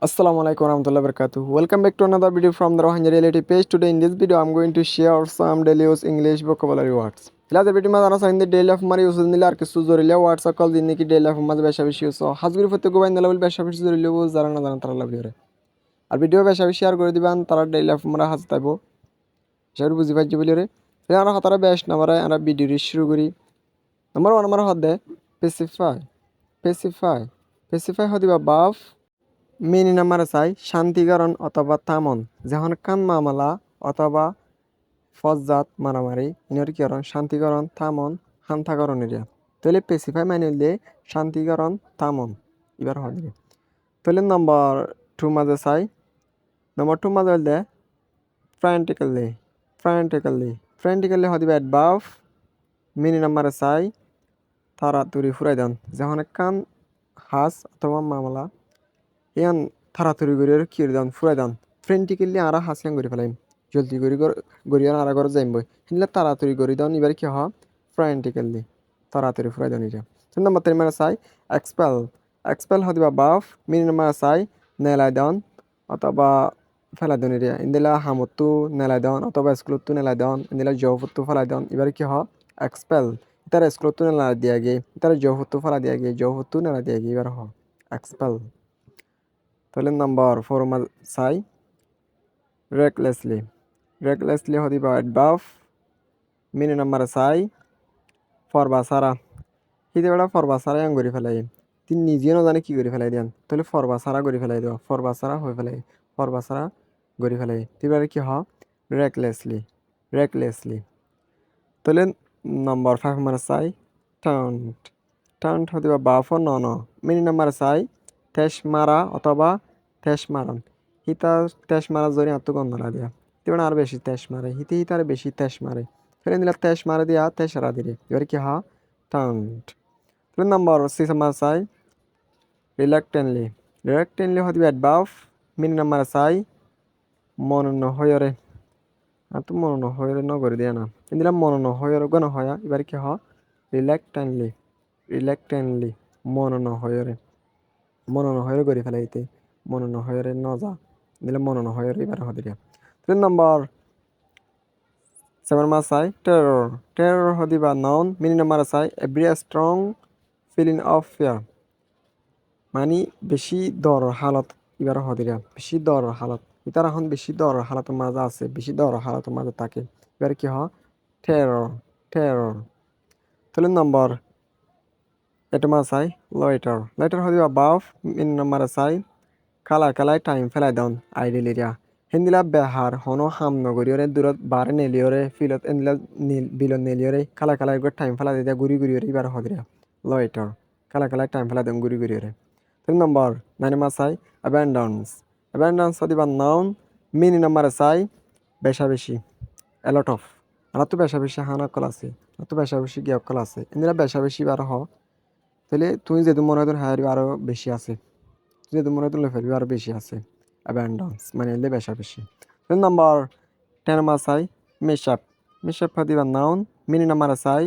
Assalamualaikum warahmatullahi wabarakatuh. Welcome back to another video from the Rohingya Reality page. Today in this video I'm going to share some daily use English vocabulary words. Hilada video ma dana sainde daily of mari use nila arke suzorilia words call dinni ki daily of maz besha beshi use. Hazguri fotte go bain level besha beshi zorili use jara na jana tara labi ore. R video বেশি বেশি share করে দিবেন তারা daily of আমরা হাজ তাইবো share বুঝি পাইছি বলি রে আমরা হাতারা বেশ নামারে আমরা ভিডিও শুরু করি নম্বর 1 আমার হাতে স্পেসিফাই স্পেসিফাই স্পেসিফাই হদিবা বাফ মিনি নাম্বার চাই শান্তিকরণ অথবা থামন যখন কান মামলা অথবা ফজ্জাত মারামারি ইনর কিরণ শান্তিকরণ থামন শান্তাকরণ এরিয়া তাহলে পেসিফাই মানে হলে শান্তিকরণ থামন এবার হবে তাহলে নম্বর 2 মাঝে চাই নম্বর 2 মাঝে হলে ফ্র্যান্টিক্যালি ফ্র্যান্টিক্যালি ফ্র্যান্টিক্যালি হদিবে অ্যাডভার্ব মিনি নাম্বারে চাই তাড়াতাড়ি ফুরাই দেন যখন কান হাস অথবা মামলা ইয়ান তাড়াতাড়ি করে কি দান ফুরাই দান ফ্রেন্টিক্যালি আর হাসিয়ান করে ফেলাইম জলদি করে গড়িয়ার আর ঘর যাইম বই হিনলে তাড়াতাড়ি করে দান এবার কি হয় ফ্রেন্টিক্যালি তাড়াতাড়ি ফুরাই দান এটা তিন নম্বর 3 মানে চাই এক্সপেল এক্সপেল হদিবা বাফ মিনি নাম্বার চাই নেলাই দান অথবা ফেলাই দান এরিয়া ইন্দিলা হামতু নেলাই দান অথবা স্কুলতু নেলাই দান ইন্দিলা জবতু ফেলাই দান এবার কি হয় এক্সপেল তার স্কুলতু নেলাই দিয়া গে তার জবতু ফেলাই দিয়া গে জবতু নেলাই দিয়া গে এবার হয় এক্সপেল তাহলে নাম্বার 4 চাই রেকলেসলি রেকলেসলি হদিবা অ্যাডভার্ব মিনি নাম্বার চাই ফরবাসারা হিতে বেড়া ফরবাসারা আং করে ফেলাই তিনি নিজেও না জানে কি করে ফেলাই দেন তাহলে ফরবাসারা করে ফেলাই দেওয়া ফরবাসারা হয়ে ফেলাই ফরবাসারা করে ফেলাই এবারে কি হয় রেকলেসলি রেকলেসলি তাহলে নাম্বার 5 মানে চাই টাউন্ট টাউন্ট হদিবা বাফ ন মিনি নাম্বার চাই ঠেস মারা অথবা ঠেস মারন হিতা ঠেস মারা জরি আত্ম গন্ধ না দিয়া তেমন আর বেশি ঠেস মারে হিতে হিতার বেশি ঠেস মারে ফেলে দিলা ঠেস মারে দিয়া ঠেসরা দিলে এবার কি হা টাউন্ট তাহলে নাম্বার 6 আমার চাই রিল্যাক্টেন্টলি রিল্যাক্টেন্টলি হদিবা অ্যাডভার্ব মিনি নাম্বার চাই মন নহয়রে আর তো মন নহয়রে ন করে দিয়া না দিলাম মন নহয়রে গণ হয়া এবার কি হা রিল্যাক্টেন্টলি রিল্যাক্টেন্টলি মন নহয়রে মন নহয়রে করে ফেলাইতে মন নহয়রে ন যা দিলে মন নহয়রে এবার হতে দিয়া 3 নম্বর 7 মাস চাই টেরর টেরর হদিবা নাউন মিনি নাম্বার চাই a very strong feeling of fear মানে বেশি দর হালত এবার হতে দিয়া বেশি দর হালত ইতার এখন বেশি দর হালত মাঝে আছে বেশি দর হালত মাঝে থাকে এবার কি হয় টেরর টেরর 3 নম্বর 8 মাস চাই লয়টার লয়টার হদিবা বাফ মিনি নাম্বার চাই কালা কালাই টাইম ফেলাই দাউন আইডিয়াল এরিয়া হিন্দিলা বেহার হনো হাম নগরিয়রে দূরত বারে নেলিয়রে ফিলত এন্দিলা বিলত নেলিয়রে কালা কালাই গো টাইম ফেলাই দিয়া গুড়ি গুড়িয়রে এবার হদিয়া লয়টার কালা কালাই টাইম ফেলাই দাউন গুড়ি গুড়িয়রে 3 নম্বর 9 মাস চাই অ্যাবেন্ডান্স অ্যাবেন্ডান্স হদিবা নাউন মিনি নাম্বারে চাই বেশা বেশি এলট অফ আর তো বেশা বেশি হানা কল আছে আর তো বেশা বেশি গিয়ে কল আছে এন্দিলা বেশা বেশি বার হ তাহলে তুমি যেহেতু মনে হয় হায়ার আরো বেশি আছে যেহেতু মনে তুলে ফেলবি আরো বেশি আছে অ্যাবান্ডান্স মানে এলে বেশা বেশি 3 নম্বর 10 মাস চাই মিশআপ মিশআপ হদিবা নাউন মিনি নাম্বার চাই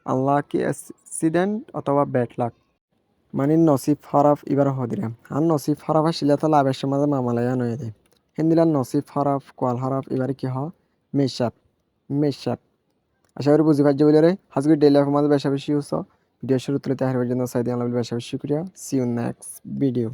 আনলাকি অ্যাক্সিডেন্ট অথবা ব্যাড লাক মানে নসিব খারাপ এবার হদিরা আর নসিব খারাপ আসলে তো লাভের সমাজে মামালায়া নয় দে হিন্দিলার নসিব খারাপ কোয়াল খারাপ এবার কি হয় মিশআপ মিশআপ আশা করি বুঝি পারছো বলে রে আজকে ডেইলি লাইফের মাঝে বেশা বেশি হচ্ছে ভিডিও শুরু তুলে তাহার জন্য সাইদি আল্লাহ বেশা বেশি শুক্রিয়া সি ইউ নেক্সট ভিডিও